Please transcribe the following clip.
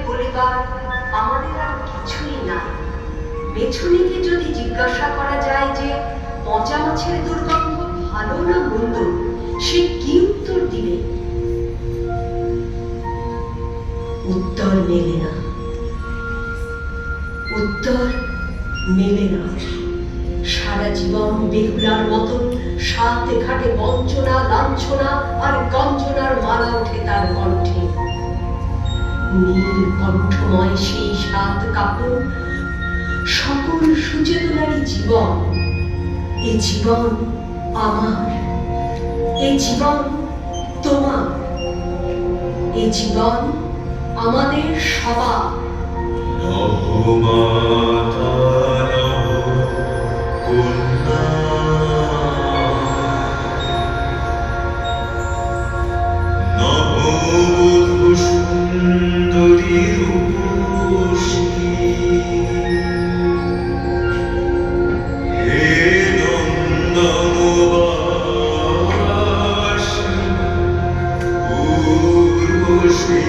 বলিবার আমাদের আর কিছুই নাই। পেছনিকে যদি জিজ্ঞাসা করা যায় যে পচা মাছের দুর্গন্ধ ভালো না মন্দ, সে কি উত্তর দিবে? উত্তর মেলে না, উত্তর মেলে না। সারা জীবন বেহুলার মতন সাথে ঘাটে বঞ্চনা, লাঞ্ছনা আর গঞ্জনার মালা ওঠে তার কণ্ঠে। নীল কণ্ঠময় সেই সাত কাপড় সকল সুচেতনারই জীবন। এ জীবন আমার, এ জীবন তোমার, এ জীবন আমাদের সবার। সুন্দরী রূপসী হে নন্দনবাসী উর্বশী